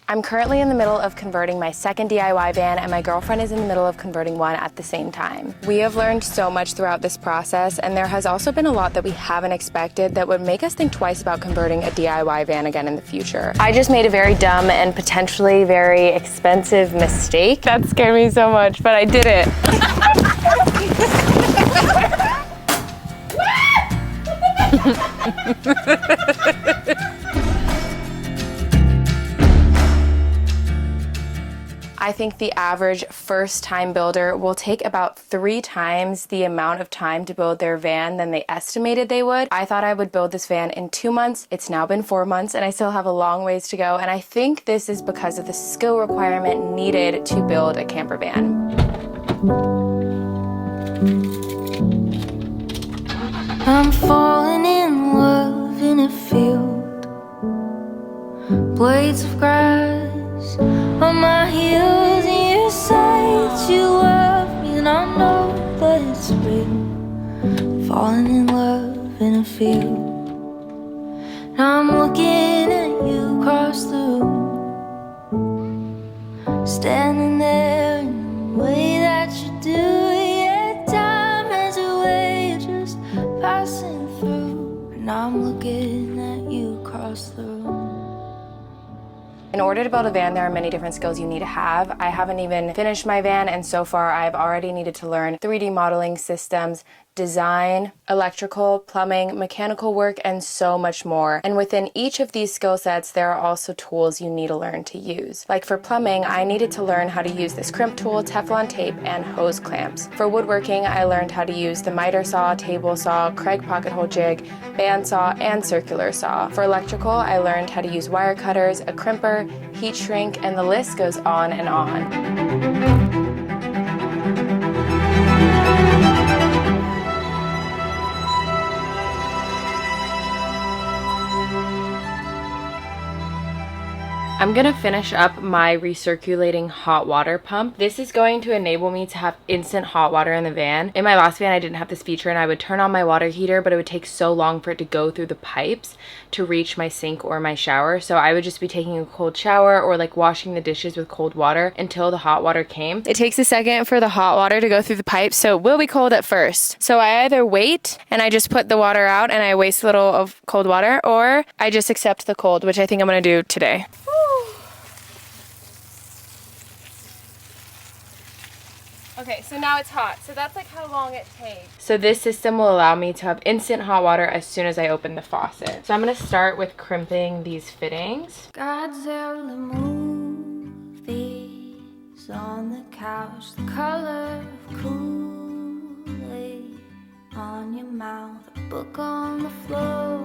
I'm currently in the middle of converting my second DIY van, and my girlfriend is in the middle of converting one at the same time. We have learned so much throughout this process, and there has also been a lot that we haven't expected that would make us think twice about converting a DIY van again in the future. I just made a very dumb and potentially very expensive mistake. That scared me so much, but I did it. I think the average first-time builder will take about 3 times the amount of time to build their van than they estimated they would. I thought I would build this van in 2 months. It's now been 4 months, and I still have a long ways to go, and I think this is because of the skill requirement needed to build a camper van. I'm falling in love in a field, blades of grass on my heels, and you say that you love me, and I know that it's real. Falling in love in a field, and I'm looking at you across the room, standing there in the way that you do. Yeah, time has a way of just passing through, and I'm looking at you across the room. In order to build a van, there are many different skills you need to have. I haven't even finished my van, and so far I've already needed to learn 3D modeling systems, design, electrical, plumbing, mechanical work, and so much more. And within each of these skill sets, there are also tools you need to learn to use. Like for plumbing, I needed to learn how to use this crimp tool, Teflon tape, and hose clamps. For woodworking, I learned how to use the miter saw, table saw, Craig pocket hole jig, bandsaw, and circular saw. For electrical, I learned how to use wire cutters, a crimper, heat shrink, and the list goes on and on. I'm gonna finish up my recirculating hot water pump. This is going to enable me to have instant hot water in the van. In my last van, I didn't have this feature, and I would turn on my water heater, but it would take so long for it to go through the pipes to reach my sink or my shower. So I would just be taking a cold shower or like washing the dishes with cold water until the hot water came. It takes a second for the hot water to go through the pipes, so it will be cold at first. So I either wait and I just put the water out and I waste a little of cold water, or I just accept the cold, which I think I'm gonna do today. Okay, so now it's hot. So that's like how long it takes. So this system will allow me to have instant hot water as soon as I open the faucet. So I'm gonna start with crimping these fittings. Godzilla movies on the couch, the color of Kool-Aid on your mouth, a book on the floor.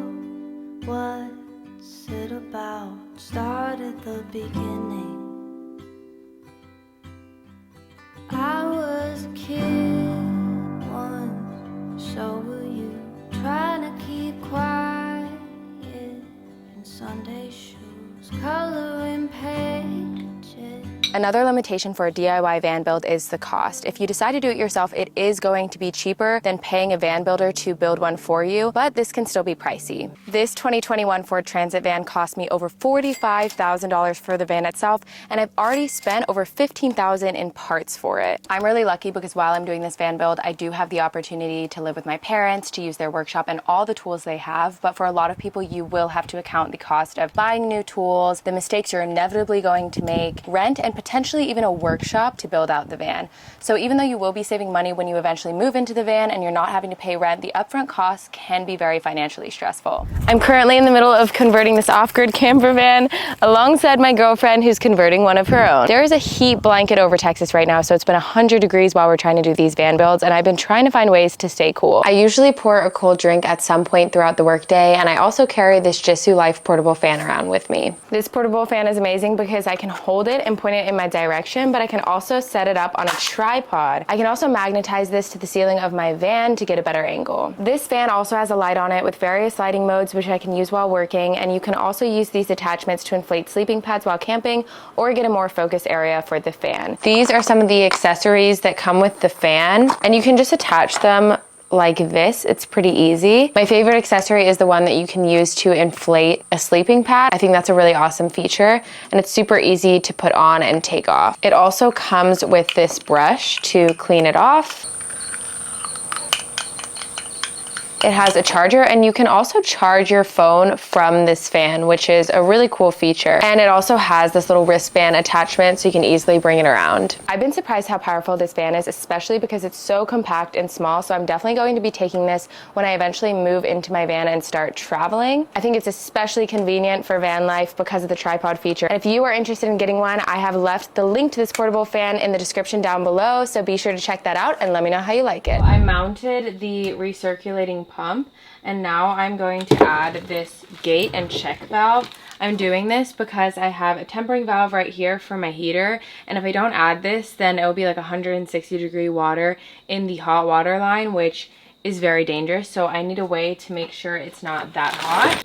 What's it about? Start at the beginning. I was a kid once, so were you, trying to keep quiet in Sunday shoes, coloring pages. Another limitation for a DIY van build is the cost. If you decide to do it yourself, it is going to be cheaper than paying a van builder to build one for you, but this can still be pricey. This 2021 Ford Transit van cost me over $45,000 for the van itself, and I've already spent over $15,000 in parts for it. I'm really lucky because while I'm doing this van build, I do have the opportunity to live with my parents, to use their workshop and all the tools they have, but for a lot of people, you will have to account the cost of buying new tools, the mistakes you're inevitably going to make, rent, and potentially even a workshop to build out the van. So even though you will be saving money when you eventually move into the van and you're not having to pay rent, the upfront costs can be very financially stressful. I'm currently in the middle of converting this off-grid camper van alongside my girlfriend who's converting one of her own. There is a heat blanket over Texas right now, so it's been 100 degrees while we're trying to do these van builds, and I've been trying to find ways to stay cool. I usually pour a cold drink at some point throughout the workday, and I also carry this Jisoo Life portable fan around with me. This portable fan is amazing because I can hold it and point it in my direction, but I can also set it up on a tripod. I can also magnetize this to the ceiling of my van to get a better angle. This fan also has a light on it with various lighting modes which I can use while working, and you can also use these attachments to inflate sleeping pads while camping or get a more focused area for the fan. These are some of the accessories that come with the fan, and you can just attach them like this. It's pretty easy. My favorite accessory is the one that you can use to inflate a sleeping pad. I think that's a really awesome feature, and it's super easy to put on and take off. It also comes with this brush to clean it off. It has a charger, and you can also charge your phone from this fan, which is a really cool feature. And it also has this little wristband attachment, so you can easily bring it around. I've been surprised how powerful this van is, especially because it's so compact and small, so I'm definitely going to be taking this when I eventually move into my van and start traveling. I think it's especially convenient for van life because of the tripod feature. And if you are interested in getting one, I have left the link to this portable fan in the description down below, so be sure to check that out and let me know how you like it. I mounted the recirculating pump, and now I'm going to add this gate and check valve. I'm doing this because I have a tempering valve right here for my heater, and if I don't add this, then it will be like 160-degree water in the hot water line, which is very dangerous. So I need a way to make sure it's not that hot.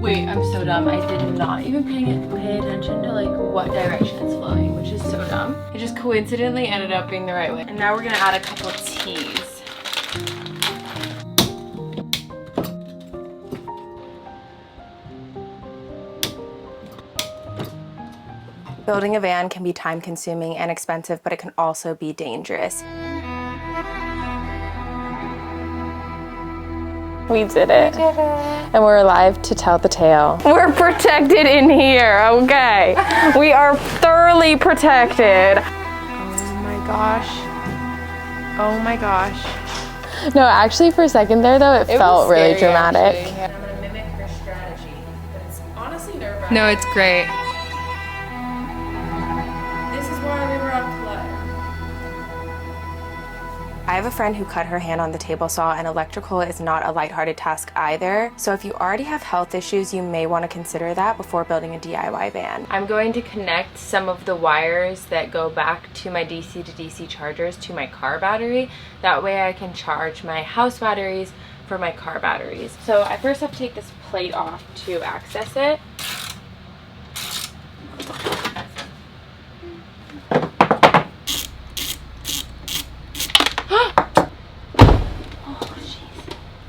Wait, I'm so dumb. I did not even pay attention to like what direction it's flowing, which is so dumb. It just coincidentally ended up being the right way. And now we're gonna add a couple of teas. Building a van can be time consuming and expensive, but it can also be dangerous. We did it. And we're alive to tell the tale. We're protected in here, okay? We are thoroughly protected. Oh my gosh. Oh my gosh. No, actually for a second there though, it felt really dramatic. I'm gonna mimic her strategy, but it's honestly nerve-wracking. No, it's great. This is why we were on clutter. I have a friend who cut her hand on the table saw, and electrical is not a lighthearted task either. So if you already have health issues, you may want to consider that before building a DIY van. I'm going to connect some of the wires that go back to my DC to DC chargers to my car battery. That way I can charge my house batteries for my car batteries. So I first have to take this plate off to access it.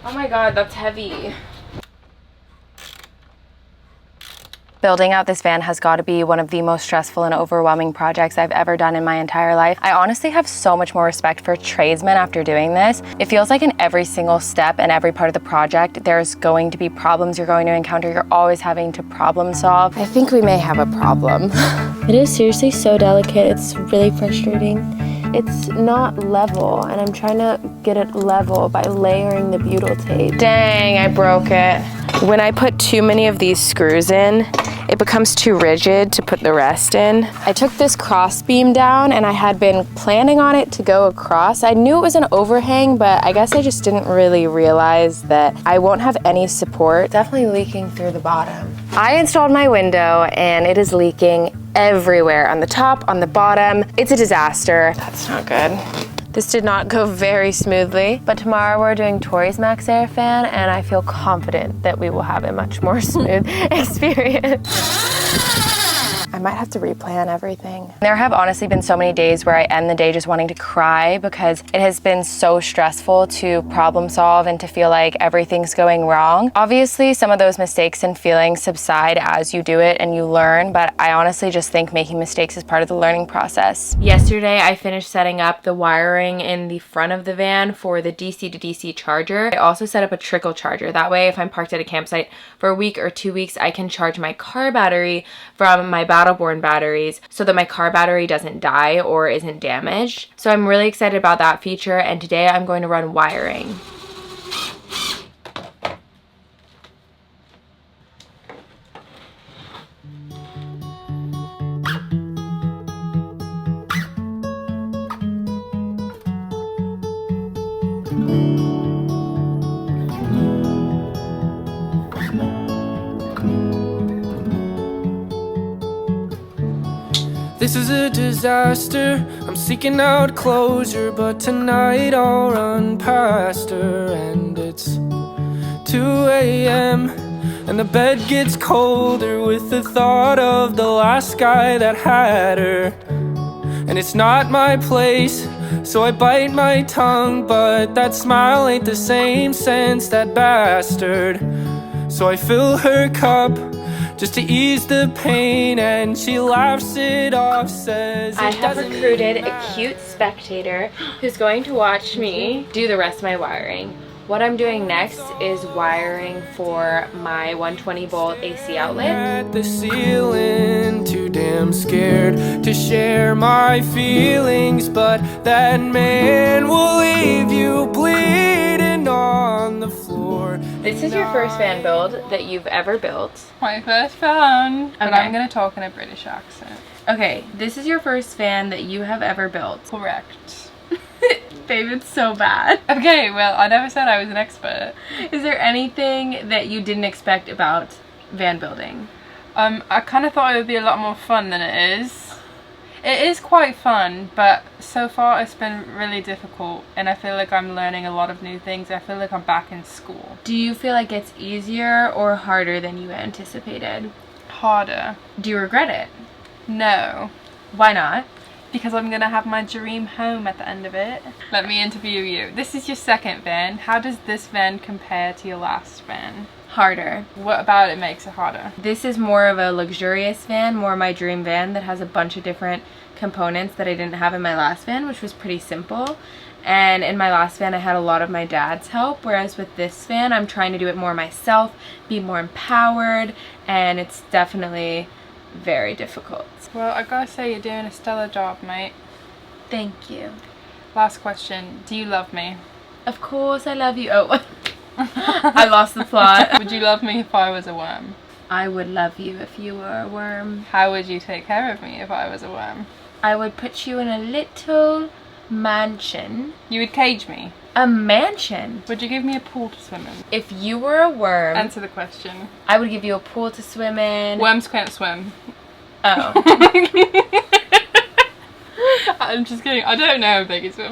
Oh my god, that's heavy. Building out this van has got to be one of the most stressful and overwhelming projects I've ever done in my entire life. I honestly have so much more respect for tradesmen after doing this. It feels like in every single step and every part of the project, there's going to be problems you're going to encounter. You're always having to problem solve. I think we may have a problem. It is seriously so delicate. It's really frustrating. It's not level, and I'm trying to get it level by layering the butyl tape. Dang, I broke it. When I put too many of these screws in, it becomes too rigid to put the rest in. I took this cross beam down, and I had been planning on it to go across. I knew it was an overhang, but I guess I just didn't really realize that I won't have any support. Definitely leaking through the bottom. I installed my window, and it is leaking everywhere, on the top, on the bottom. It's a disaster. That's not good. This did not go very smoothly, but tomorrow we're doing Tori's Max Air fan, and I feel confident that we will have a much more smooth experience. I might have to replan everything. There have honestly been so many days where I end the day just wanting to cry because it has been so stressful to problem solve and to feel like everything's going wrong. Obviously, some of those mistakes and feelings subside as you do it and you learn, but I honestly just think making mistakes is part of the learning process. Yesterday, I finished setting up the wiring in the front of the van for the DC to DC charger. I also set up a trickle charger. That way, if I'm parked at a campsite for a week or 2 weeks, I can charge my car battery from my Battleborn batteries so that my car battery doesn't die or isn't damaged. So I'm really excited about that feature, and today I'm going to run wiring. This is a disaster, I'm seeking out closure, but tonight I'll run past her. And it's 2 a.m. And the bed gets colder with the thought of the last guy that had her. And it's not my place, so I bite my tongue, but that smile ain't the same since that bastard. So I fill her cup just to ease the pain, and she laughs it off, says I have recruited a cute spectator who's going to watch me do the rest of my wiring. What I'm doing next is wiring for my 120 volt AC outlet. At the ceiling, too damn scared to share my feelings, but that man will leave you bleeding on the floor. This is your first van build that you've ever built. My first fan, but Okay. I'm gonna talk in a British accent. Okay, this is your first van that you have ever built. Correct. Babe, it's so bad. Okay, well, I never said I was an expert. Is there anything that you didn't expect about van building? I kind of thought it would be a lot more fun than it is. It is quite fun, but so far it's been really difficult, and I feel like I'm learning a lot of new things. I feel like I'm back in school. Do you feel like it's easier or harder than you anticipated? Harder. Do you regret it? No. Why not? Because I'm gonna have my dream home at the end of it. Let me interview you. This is your second van. How does this van compare to your last van? Harder. What about it makes it harder? This is more of a luxurious van, more my dream van that has a bunch of different components that I didn't have in my last van, which was pretty simple. And in my last van I had a lot of my dad's help, whereas with this van I'm trying to do it more myself, be more empowered, and it's definitely very difficult. Well, I gotta say you're doing a stellar job, mate. Thank you. Last question. Do you love me? Of course I love you. Oh, I lost the plot. Would you love me if I was a worm? I would love you if you were a worm. How would you take care of me if I was a worm? I would put you in a little mansion. You would cage me? A mansion? Would you give me a pool to swim in? If you were a worm, Answer the question. I would give you a pool to swim in. Worms can't swim. Oh. I'm just kidding. I don't know if they can swim.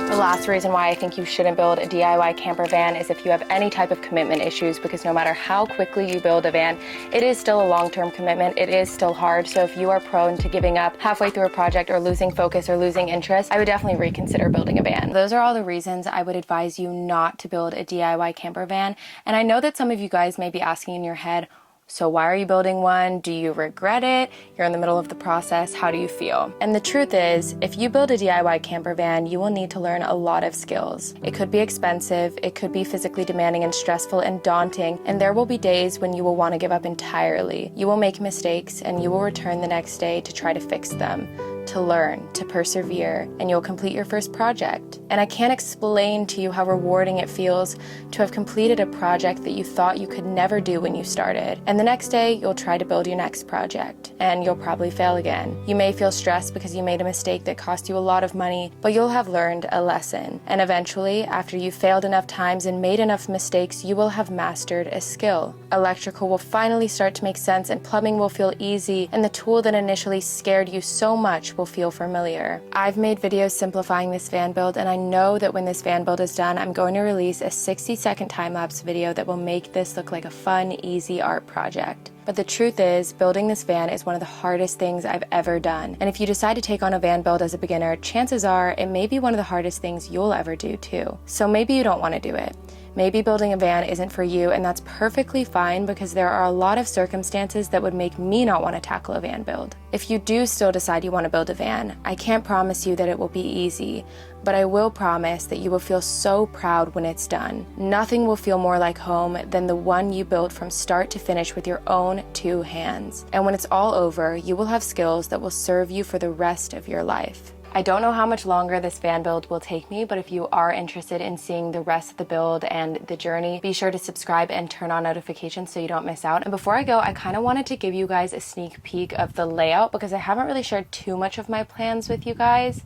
The last reason why I think you shouldn't build a DIY camper van is if you have any type of commitment issues, because no matter how quickly you build a van, it is still a long-term commitment. It is still hard. So if you are prone to giving up halfway through a project or losing focus or losing interest, I would definitely reconsider building a van. Those are all the reasons I would advise you not to build a DIY camper van. And I know that some of you guys may be asking in your head, so why are you building one? Do you regret it? You're in the middle of the process. How do you feel? And the truth is, if you build a DIY camper van, you will need to learn a lot of skills. It could be expensive, it could be physically demanding and stressful and daunting, and there will be days when you will want to give up entirely. You will make mistakes and you will return the next day to try to fix them, to learn, to persevere, and you'll complete your first project. And I can't explain to you how rewarding it feels to have completed a project that you thought you could never do when you started. And the next day, you'll try to build your next project, and you'll probably fail again. You may feel stressed because you made a mistake that cost you a lot of money, but you'll have learned a lesson. And eventually, after you've failed enough times and made enough mistakes, you will have mastered a skill. Electrical will finally start to make sense, and plumbing will feel easy, and the tool that initially scared you so much will feel familiar. I've made videos simplifying this van build, and I know that when this van build is done, I'm going to release a 60-second time-lapse video that will make this look like a fun, easy art project. But the truth is, building this van is one of the hardest things I've ever done. And if you decide to take on a van build as a beginner, chances are it may be one of the hardest things you'll ever do too. So maybe you don't want to do it. Maybe building a van isn't for you, and that's perfectly fine, because there are a lot of circumstances that would make me not want to tackle a van build. If you do still decide you want to build a van, I can't promise you that it will be easy, but I will promise that you will feel so proud when it's done. Nothing will feel more like home than the one you built from start to finish with your own 2 hands. And when it's all over, you will have skills that will serve you for the rest of your life. I don't know how much longer this van build will take me, but if you are interested in seeing the rest of the build and the journey, be sure to subscribe and turn on notifications so you don't miss out. And before I go, I kind of wanted to give you guys a sneak peek of the layout, because I haven't really shared too much of my plans with you guys.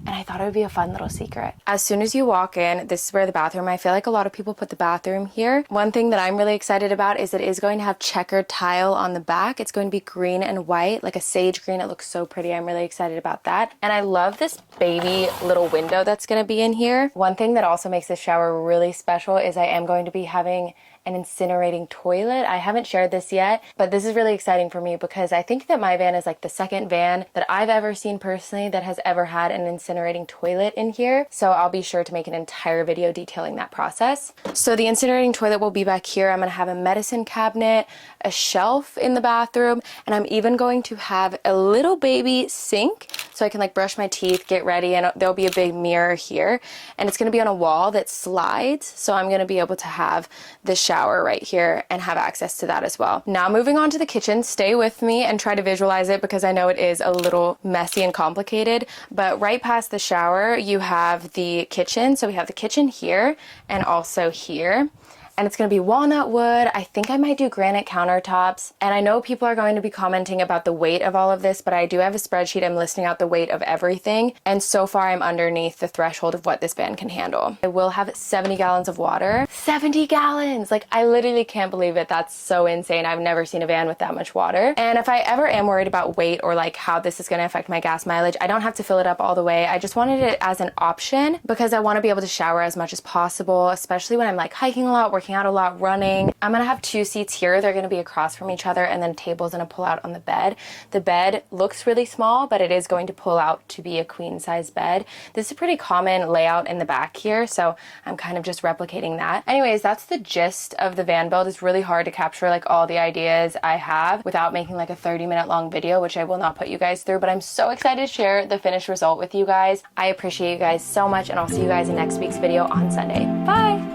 and I thought it would be a fun little secret. As soon as you walk in, this is where the bathroom, I feel like a lot of people put the bathroom here. One thing that I'm really excited about is it is going to have checkered tile on the back. It's going to be green and white, like a sage green. It looks so pretty. I'm really excited about that. And I love this baby little window that's going to be in here. One thing that also makes this shower really special is I am going to be having an incinerating toilet. I haven't shared this yet, but this is really exciting for me because I think that my van is like the second van that I've ever seen personally that has ever had an incinerating toilet in here. So I'll be sure to make an entire video detailing that process. So the incinerating toilet will be back here. I'm gonna have a medicine cabinet, a shelf in the bathroom, and I'm even going to have a little baby sink so I can like brush my teeth, get ready, and there'll be a big mirror here. And it's gonna be on a wall that slides, so I'm gonna be able to have the shower right here and have access to that as well. Now moving on to the kitchen, stay with me and try to visualize it because I know it is a little messy and complicated, but right past the shower you have the kitchen. So we have the kitchen here and also here. And it's going to be walnut wood. I think I might do granite countertops. And I know people are going to be commenting about the weight of all of this, but I do have a spreadsheet. I'm listing out the weight of everything. And so far I'm underneath the threshold of what this van can handle. I will have 70 gallons of water. 70 gallons! Like, I literally can't believe it. That's so insane. I've never seen a van with that much water. And if I ever am worried about weight or like how this is going to affect my gas mileage, I don't have to fill it up all the way. I just wanted it as an option because I want to be able to shower as much as possible, especially when I'm like hiking a lot, working out a lot, running. I'm gonna have two seats here. They're gonna be across from each other, and then a table's gonna pull out on the bed. The bed looks really small, but it is going to pull out to be a queen size bed. This is a pretty common layout in the back here, so I'm kind of just replicating that. Anyways, that's the gist of the van build. It's really hard to capture like all the ideas I have without making like a 30-minute long video, which I will not put you guys through, but I'm so excited to share the finished result with you guys. I appreciate you guys so much, and I'll see you guys in next week's video on Sunday. Bye!